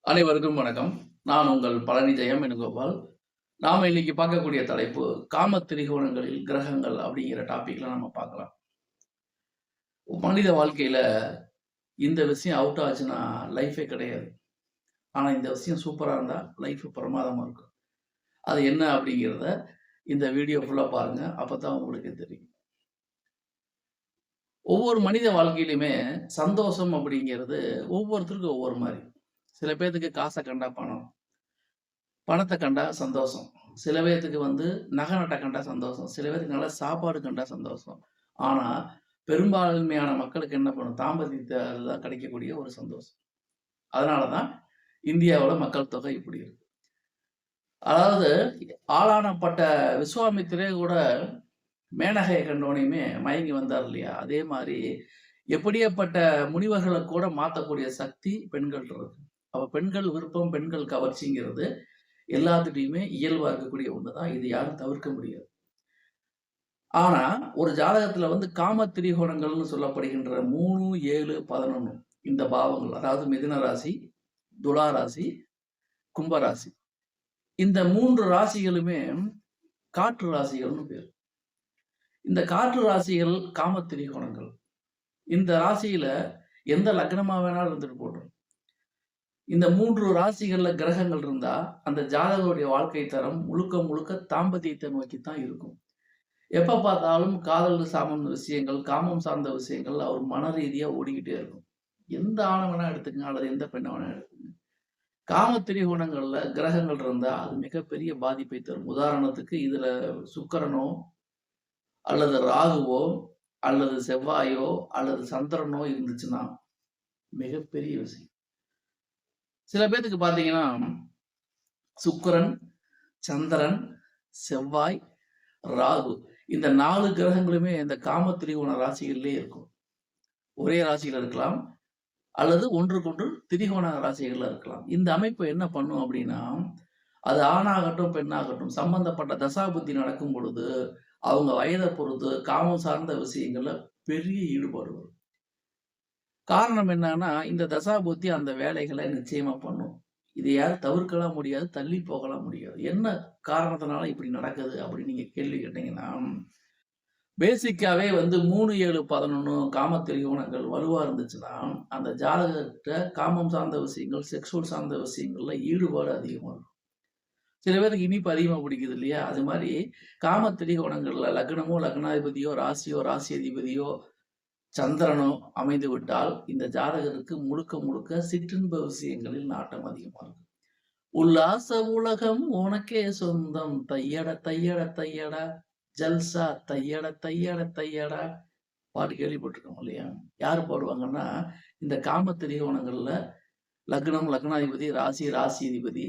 அனைவருக்கும் வணக்கம். நான் உங்கள் பழனி ஜெயம் வேணுகோபால். நாம இன்னைக்கு பார்க்கக்கூடிய தலைப்பு காம திரிகோணங்களில் கிரகங்கள் அப்படிங்கிற டாபிக்ல நம்ம பார்க்கலாம். மனித வாழ்க்கையில இந்த விஷயம் அவுட் ஆச்சுன்னா லைஃபே கிடையாது. ஆனா இந்த விஷயம் சூப்பரா இருந்தா லைஃப் பிரமாதமா இருக்கும். அது என்ன அப்படிங்கிறத இந்த வீடியோ ஃபுல்லா பாருங்க. அப்பதான் உங்களுக்கு தெரியும். ஒவ்வொரு மனித வாழ்க்கையிலுமே சந்தோஷம் அப்படிங்கிறது ஒவ்வொருத்தருக்கும் ஒவ்வொரு மாரி. சில பேத்துக்கு காச கண்டா பணம். பணத்த கண்டா சந்தோஷம். சில பேத்துக்கு நகை நட்ட கண்டா சந்தோஷம். சில பேருக்கு நல்ல சாப்பாடு கண்டா சந்தோஷம். ஆனா, பெரும்பான்மையான மக்களுக்கு என்ன பண்ணும்? தாம்பத்தியத்தால தான் கிடைக்கக்கூடிய ஒரு சந்தோஷம். அதனால தான் இந்தியாவுல மக்கள் தொகை இப்படி இருக்கு. அதாவது ஆளானப்பட்ட விஸ்வாமித்திரே கூட மேனகைய கண்டோனையுமே மயங்கி வந்தார் இல்லையா? அதே மாரி எப்படியாப்பட்ட முனிவர்கள கூட மாத்தக்கூடிய சக்தி பெண்கள்ட்ட இருக்கு. அப்ப பெண்கள் விருப்பம், பெண்கள் கவர்ச்சிங்கிறது எல்லாத்துட்டயுமே இயல்பா இருக்கக்கூடிய ஒண்ணுதான். இது யாரும் தவிர்க்க முடியாது. ஆனா, ஒரு ஜாதகத்துல காம திரிகோணங்கள்னு சொல்லப்படுகின்ற 3, 7, 11 இந்த பாவங்கள். அதாவது மிதுன ராசி, துலா ராசி, கும்ப ராசி. இந்த 3 ராசிகளுமே காற்று ராசிகள்னு பேரு. இந்த காற்று ராசிகள் காம திரிகோணங்கள். இந்த ராசியில எந்த லக்னமா வேணாலும் இருந்துட்டு போட்டும். இந்த 3 ராசிகள்ல கிரகங்கள் இருந்தா, அந்த ஜாதகருடைய வாழ்க்கை தரம் முழுக்க முழுக்க தாம்பத்தியத்தை நோக்கித்தான் இருக்கும். எப்ப பார்த்தாலும் காதல் சார்ந்த விஷயங்கள், காமம் சார்ந்த விஷயங்கள் அவர் மன ரீதியா ஓடிக்கிட்டே இருக்கும். எந்த ஆண வேணா எடுத்துக்கங்க, அல்லது எந்த பெண்ண வேணா எடுத்துக்கங்க. காம திரிகோணங்கள்ல கிரகங்கள் இருந்தா, அது மிகப்பெரிய பாதிப்பை தரும். உதாரணத்துக்கு இதுல சுக்கிரனோ, அல்லது ராகுவோ, அல்லது செவ்வாயோ, அல்லது சந்திரனோ இருந்துச்சுன்னா, மிகப்பெரிய விஷயம். சில பேத்துக்கு பார்த்தீங்கன்னா, சுக்கிரன், சந்திரன், செவ்வாய், ராகு இந்த 4 கிரகங்களுமே இந்த காம திரிகோண ராசிகள்லயே இருக்கும். ஒரே ராசியில இருக்கலாம். அல்லது ஒன்றுக்கொன்று திரிகோண ராசிகள்ல இருக்கலாம். இந்த அமைப்பு என்ன பண்ணும் அப்படின்னா, அது ஆணாகட்டும், பெண்ணாகட்டும் சம்பந்தப்பட்ட தசாபுத்தி நடக்கும் பொழுது, அவங்க வயத பொறுத்து காமம் சார்ந்த விஷயங்கள்ல பெரிய ஈடுபாடு வரும். காரணம் என்னன்னா, இந்த தசாபுத்தி அந்த வேலைகள நிச்சயமா பண்ணும். இத யாரும் தவிர்க்கலாம் முடியாது, தள்ளி போகலாம் முடியாது. என்ன காரணத்தினால இப்படி நடக்குது அப்படின்னு நீங்க கேள்வி கேட்டீங்கன்னா, பேசிக்காவே 3, 7, 11 காம திரிகோணங்கள் வலுவா இருந்துச்சுன்னா, அந்த ஜாதகர்ட்ட காமம் சார்ந்த விஷயங்கள், செக்சுவல் சார்ந்த விஷயங்கள்ல ஈடுபாடு அதிகமா இருக்கும். சில பேருக்கு இனிப்பு அதிகமா பிடிக்குது இல்லையா? அது மாரி காம திரிகோணங்கள்ல லக்னமோ, லக்னாதிபதியோ, ராசியோ, ராசி அதிபதியோ, சந்திரனோ அமைந்து விட்டால், இந்த ஜாதகருக்கு முழுக்க முழுக்க சிற்றின்ப விஷயங்களில் நாட்டம் அதிகமா இருக்கும். உல்லாச உலகம் உனக்கே சொந்தம் தையட தையட தையடா ஜல்சா தையட தையட தையடா பாட்டு கேள்விப்பட்டிருக்கோம் இல்லையா? யாரு பாடுவாங்கன்னா, இந்த காம திரிகோணங்கள்ல லக்னம், லக்னாதிபதி, ராசி, ராசி அதிபதி,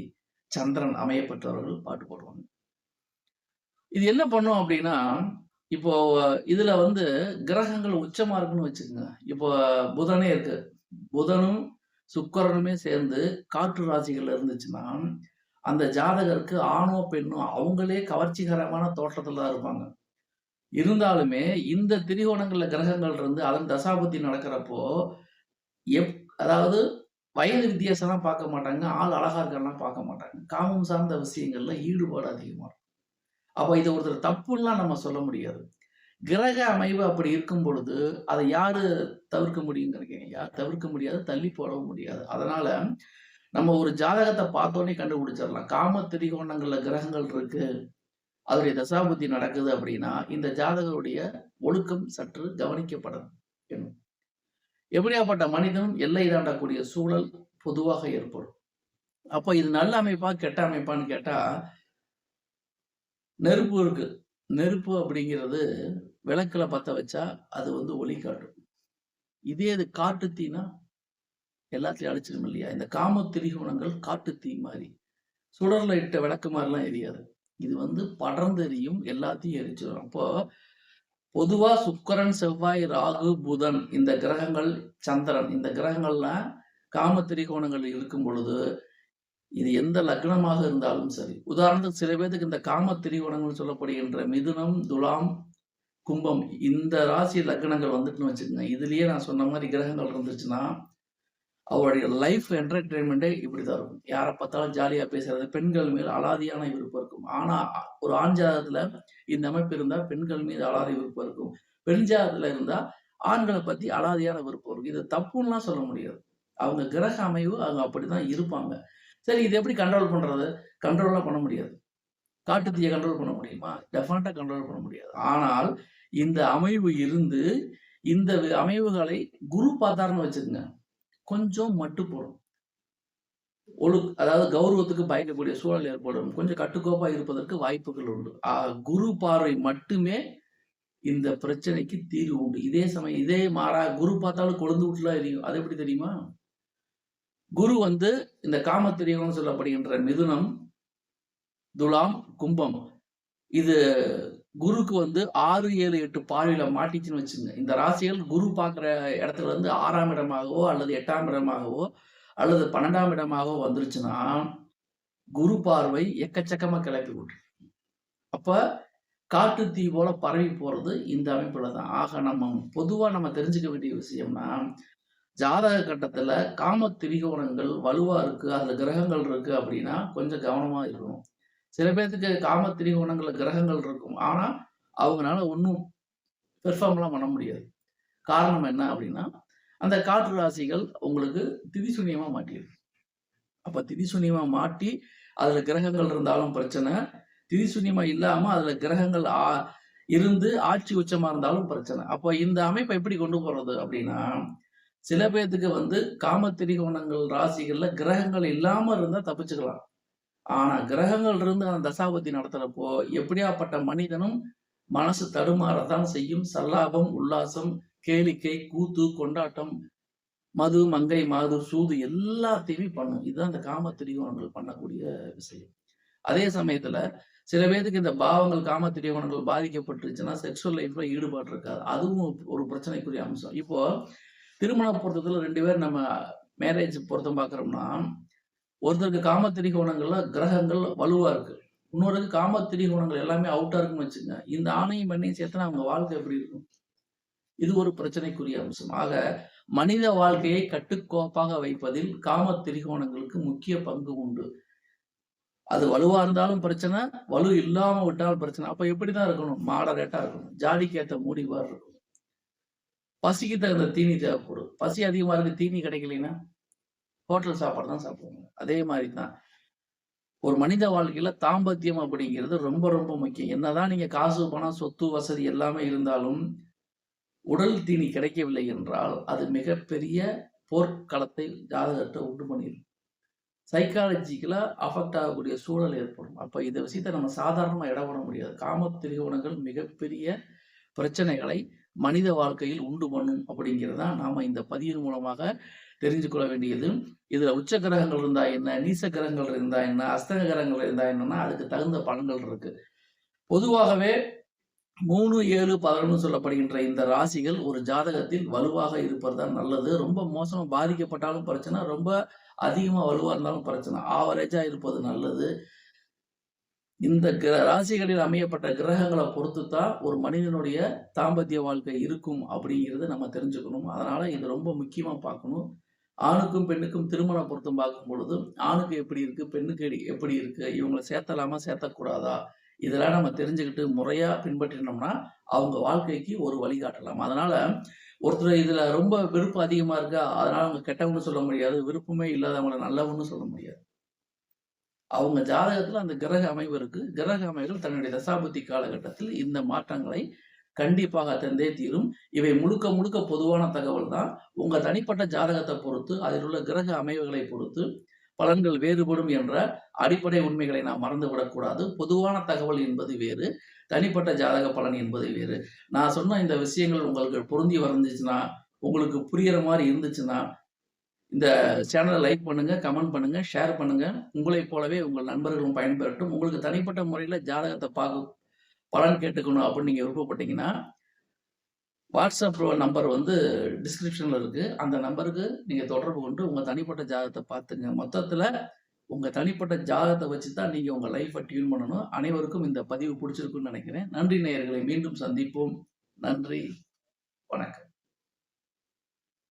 சந்திரன் அமையப்பெற்றவர்கள் பாட்டு பாடுவாங்க. இது என்ன பண்ணும் அப்படின்னா, இப்போ இதுல கிரகங்கள் உச்சமா இருக்குன்னு வச்சுக்கங்க. இப்போ புதனே இருக்கு. புதனும், சுக்கிரனுமே சேர்ந்து காற்று ராசிகள்ல இருந்துச்சுன்னா, அந்த ஜாதகருக்கு ஆணோ, பெண்ணோ அவங்களே கவர்ச்சிகரமான தோற்றத்துல தான் இருப்பாங்க. இருந்தாலுமே இந்த திரிகோணங்கள்ல கிரகங்கள் இருந்து அதன் தசாபுத்தி நடக்கிறப்போ, எப் அதாவது வயது வித்தியாசம்லாம் பார்க்க மாட்டாங்க. ஆள் அழகா இருக்கான்லாம் பார்க்க மாட்டாங்க. காமம் சார்ந்த விஷயங்கள்ல ஈடுபாடு அதிகமா இருக்கும். அப்ப இத ஒருத்தர் தப்புன்னுலாம் நம்ம சொல்ல முடியாது. கிரக அமைவு அப்படி இருக்கும் பொழுது, அத யாரு தவிர்க்க முடியும்ங்கிறீங்க? யார் தவிர்க்க முடியாது, தள்ளி போடவும் முடியாது. அதனால நம்ம ஒரு ஜாதகத்த பார்த்தோனே கண்டுபிடிச்சிடலாம். காம திரிகோணங்கள்ல கிரகங்கள் இருக்கு. அதனுடைய தசாபுத்தி நடக்குது அப்படின்னா, இந்த ஜாதகருடைய ஒழுக்கம் சற்று கவனிக்கப்படணும். எப்படியாப்பட்ட மனிதனும் எல்லை தாண்டக்கூடிய சூழல் பொதுவாக ஏற்படும். அப்ப இது நல்ல அமைப்பா, கெட்ட அமைப்பான்னு கேட்டா, நெருப்பு இருக்கு. நெருப்பு அப்படிங்கிறது விளக்குல பத்த வச்சா அது ஒளி காட்டும். இதே இது காட்டு தீனா எல்லாத்தையும் அழிச்சிடும் இல்லையா? இந்த காம திரிகோணங்கள் காட்டு தீ மாரி. சுடர்ல இட்ட விளக்கு மாரிலாம் எரியாது. இது படர்ந்து எரியும், எல்லாத்தையும் எரிச்சிரும். அப்போ பொதுவா சுக்கிரன், செவ்வாய், ராகு, புதன் இந்த கிரகங்கள், சந்திரன் இந்த கிரகங்கள்லாம் காம திரிகோணங்கள் இருக்கும் பொழுது, இது எந்த லக்னமாக இருந்தாலும் சரி. உதாரணத்துக்கு சில பேத்துக்கு இந்த காம திரிகோணங்கள் சொல்லப்படுகின்ற மிதுனம், துலாம், கும்பம் இந்த ராசி லக்னங்கள் வந்துட்டுன்னு வச்சுக்கங்க. இதுலயே நான் சொன்ன மாரி கிரகங்கள் இருந்துச்சுன்னா, அவருடைய லைஃப் என்டர்டெயின்மெண்ட்டே இப்படிதான் இருக்கும். யார பார்த்தாலும் ஜாலியா பேசுறது, பெண்கள் மேல் அலாதியான விருப்பம் இருக்கும். ஆனா, ஒரு ஆண் ஜாதகத்துல இந்த அமைப்பு இருந்தா பெண்கள் மீது அலாதி விருப்பம் இருக்கும். பெண் ஜாதகத்துல இருந்தா ஆண்கள பத்தி அலாதியான விருப்பம் இருக்கும். இது தப்புன்னுலாம் சொல்ல முடியாது. அவங்க கிரக அமைவு அவங்க அப்படிதான் இருப்பாங்க. சரி இத எப்படி கண்ட்ரோல் பண்றது? கண்ட்ரோல்லாம் பண்ண முடியாது. காட்டு தீய கண்ட்ரோல் பண்ண முடியுமா? டெஃபினட்டா கண்ட்ரோல் பண்ண முடியாது. ஆனால் இந்த அமைவு இருந்து, இந்த அமைவுகளை குரு பார்த்தாருன்னு வச்சுக்கங்க, கொஞ்சம் மட்டுப்படும். அதாவது கௌரவத்துக்கு பயக்கக்கூடிய சூழல் ஏற்படும். கொஞ்சம் கட்டுக்கோப்பா இருப்பதற்கு வாய்ப்புகள் உண்டு. குரு பார்வை மட்டுமே இந்த பிரச்சனைக்கு தீர்வு உண்டு. இதே சமயம் இதே மாறா குரு பார்த்தாலும் கொழுந்து விட்டுலாம் எரியும். அது எப்படி தெரியுமா? குரு வந்து இந்த காமத்திரியம்னு சொல்லப்படுகின்ற மிதுனம், துலாம், கும்பம். இது குருக்கு வந்து 6, 7, 8 பார்வையில மாட்டிச்சுன்னு வச்சுங்க. இந்த ராசிகள் குரு பார்க்குற இடத்துல இருந்து 6ஆம் இடமாகவோ, அல்லது 8ஆம் இடமாகவோ, அல்லது 12ஆம் இடமாகவோ வந்துருச்சுன்னா, குரு பார்வை எக்கச்சக்கமா கிளப்பி விட்டுரும். அப்ப காட்டு தீ போல பரவி போறது இந்த அமைப்புல தான். ஆக பொதுவா நம்ம தெரிஞ்சுக்க வேண்டிய விஷயம்னா, ஜாதக கட்டத்துல காம திரிகோணங்கள் வலுவா இருக்கு, அதுல கிரகங்கள் இருக்கு அப்படின்னா கொஞ்சம் கவனமா இருக்கணும். சில பேத்துக்கு காம திரிகோணங்கள்ல கிரகங்கள் இருக்கும். ஆனா, அவங்கனால ஒண்ணும் பெர்ஃபார்ம்லாம் பண்ண முடியாது. காரணம் என்ன அப்படின்னா, அந்த காற்று ராசிகள் உங்களுக்கு திதிசூன்யமா மாட்டியிருக்கு. அப்ப திதிசூன்யமா மாட்டி, அதுல கிரகங்கள் இருந்தாலும் பிரச்சனை. திதிசூன்யமா இல்லாம அதுல கிரகங்கள் இருந்து ஆட்சி உச்சமா இருந்தாலும் பிரச்சனை. அப்ப இந்த அமைப்பை எப்படி கொண்டு போறது அப்படின்னா, சில பேத்துக்கு வந்து காம திரிகோணங்கள் ராசிகள்ல கிரகங்கள் இல்லாம இருந்தா தப்பிச்சுக்கலாம். ஆனா கிரகங்கள் இருந்து அந்த தசாபுத்தி நடத்துறப்போ எப்படியாப்பட்ட மனிதனும் மனசு தடுமாறத்தான் செய்யும். சல்லாபம், உல்லாசம், கேளிக்கை, கூத்து, கொண்டாட்டம், மது, மங்கை, மாது, சூது எல்லாத்தையுமே பண்ணும். இதுதான் இந்த காம திரிகோணங்கள் பண்ணக்கூடிய விஷயம். அதே சமயத்துல சில பேருக்கு இந்த பாவங்கள் காம திரிகோணங்கள் பாதிக்கப்பட்டுருச்சுன்னா செக்ஷுவல் லைஃப்ல ஈடுபாடு இருக்காது. அதுவும் ஒரு பிரச்சனைக்குரிய அம்சம். இப்போ திருமண பொருத்தத்துல 2 பேர் நம்ம மேரேஜ் பொருத்தம் பார்க்குறோம்னா, ஒருத்தருக்கு காம திரிகோணங்கள்ல கிரகங்கள் வலுவா இருக்கு. இன்னொருக்கு காம திரிகோணங்கள் எல்லாமே அவுட்டா இருக்குன்னு வச்சுங்க. இந்த ஆணையும் பெண்ணையும் சேர்த்துனா அவங்க வாழ்க்கை எப்படி இருக்கும்? இது ஒரு பிரச்சனைக்குரிய அம்சம். ஆக மனித வாழ்க்கையை கட்டுக்கோப்பாக வைப்பதில் காம திரிகோணங்களுக்கு முக்கிய பங்கு உண்டு. அது வலுவா இருந்தாலும் பிரச்சனை, வலு இல்லாம விட்டாலும் பிரச்சனை. அப்ப எப்படிதான் இருக்கணும்? மாடரேட்டா இருக்கணும். ஜாடிக்கு ஏத்த மூடிவார் இருக்கணும். பசிக்கு தகுந்த தீனி தேவைப்படும். பசி அதிகமா இருக்கு, தீனி கிடைக்கலைன்னா ஹோட்டல் சாப்பாடு தான் சாப்பிடுவாங்க. அதே மாதிரி தான் ஒரு மனித வாழ்க்கையில தாம்பத்தியம் அப்படிங்கிறது ரொம்ப ரொம்ப முக்கியம். என்னதான் நீங்க காசு, பணம், சொத்து, வசதி எல்லாமே இருந்தாலும் உடல் தீனி கிடைக்கவில்லை என்றால் அது மிகப்பெரிய போர்க்களத்தை ஜாதகத்தை உண்டு பண்ணிடும். சைக்காலஜிக்கலா அஃபெக்ட் ஆகக்கூடிய சூழல் ஏற்படும். அப்ப இந்த விஷயத்த நம்ம சாதாரணமா இடப்பட முடியாது. காம திரிகோணங்கள் மிகப்பெரிய பிரச்சனைகளை மனித வாழ்க்கையில் உண்டு பண்ணும் அப்படிங்கிறதா நாம இந்த பதிவின் மூலமாக தெரிஞ்சு கொள்ள வேண்டியது. இதுல உச்ச கிரகங்கள் இருந்தா என்ன, நீச கிரகங்கள் இருந்தா என்ன, அஸ்தக கிரகங்கள் இருந்தா என்னன்னா அதுக்கு தகுந்த பலன்கள் இருக்கு. பொதுவாகவே 3, 7, 11 சொல்லப்படுகின்ற இந்த ராசிகள் ஒரு ஜாதகத்தில் வலுவாக இருப்பது தான் நல்லது. ரொம்ப மோசமா பாதிக்கப்பட்டாலும் பிரச்சனை, ரொம்ப அதிகமா வலுவா இருந்தாலும் பிரச்சனை. ஆவரேஜா இருப்பது நல்லது. இந்த ராசிகளில் அமையப்பட்ட கிரகங்களை பொறுத்து தான் ஒரு மனிதனுடைய தாம்பத்திய வாழ்க்கை இருக்கும் அப்படிங்கிறத நம்ம தெரிஞ்சுக்கணும். அதனால இது ரொம்ப முக்கியமா பார்க்கணும். ஆணுக்கும் பெண்ணுக்கும் திருமண பொருத்தம் பார்க்கும் பொழுது ஆணுக்கு எப்படி இருக்கு, பெண்ணுக்கு எப்படி இருக்கு, இவங்களை சேர்த்தலாமா சேர்த்தக்கூடாதா, இதெல்லாம் நம்ம தெரிஞ்சுக்கிட்டு முறையா பின்பற்றினோம்னா அவங்க வாழ்க்கைக்கு ஒரு வழிகாட்டலாம். அதனால ஒருத்தர் இதுல ரொம்ப விருப்பம் அதிகமா இருக்கா, அதனால அவங்க கெட்டவங்கன்னு சொல்ல முடியாது. விருப்பமே இல்லாதவங்களை நல்லவன்னு சொல்ல முடியாது. அவங்க ஜாதகத்துல அந்த கிரக அமைவு இருக்கு. கிரக அமைவுகள் தன்னுடைய தசாபுத்தி காலகட்டத்தில் இந்த மாற்றங்களை கண்டிப்பாக தந்தே தீரும். இவை முழுக்க முழுக்க பொதுவான தகவல் தான். உங்க தனிப்பட்ட ஜாதகத்தை பொறுத்து, அதில் உள்ள கிரக அமைவுகளை பொறுத்து பலன்கள் வேறுபடும் என்ற அடிப்படை உண்மைகளை நாம் மறந்துவிடக்கூடாது. பொதுவான தகவல் என்பது வேறு, தனிப்பட்ட ஜாதக பலன் என்பது வேறு. நான் சொன்ன இந்த விஷயங்கள் உங்களுக்கு பொருந்தி வந்துச்சுன்னா, உங்களுக்கு புரியிற மாதிரி இருந்துச்சுன்னா, இந்த சேனலை லைக் பண்ணுங்க, கமெண்ட் பண்ணுங்க, ஷேர் பண்ணுங்க. உங்களைப் போலவே உங்கள் நண்பர்களும் பயன்பெறட்டும். உங்களுக்கு தனிப்பட்ட முறையில ஜாதகத்தை பலன் கேட்டுக்கணும் அப்படின்னு நீங்க விருப்பப்பட்டீங்கன்னா, வாட்ஸ்அப் நம்பர் வந்து டிஸ்கிரிப்ஷன்ல இருக்கு. அந்த நம்பருக்கு நீங்க தொடர்பு கொண்டு உங்க தனிப்பட்ட ஜாதகத்தை பார்த்துங்க. மொத்தத்துல உங்க தனிப்பட்ட ஜாதகத்தை வச்சு தான் நீங்க உங்க லைஃப்பை டியூன் பண்ணணும். அனைவருக்கும் இந்த பதிவு பிடிச்சிருக்குன்னு நினைக்கிறேன். நன்றி நேயர்களே. மீண்டும் சந்திப்போம். நன்றி. வணக்கம்.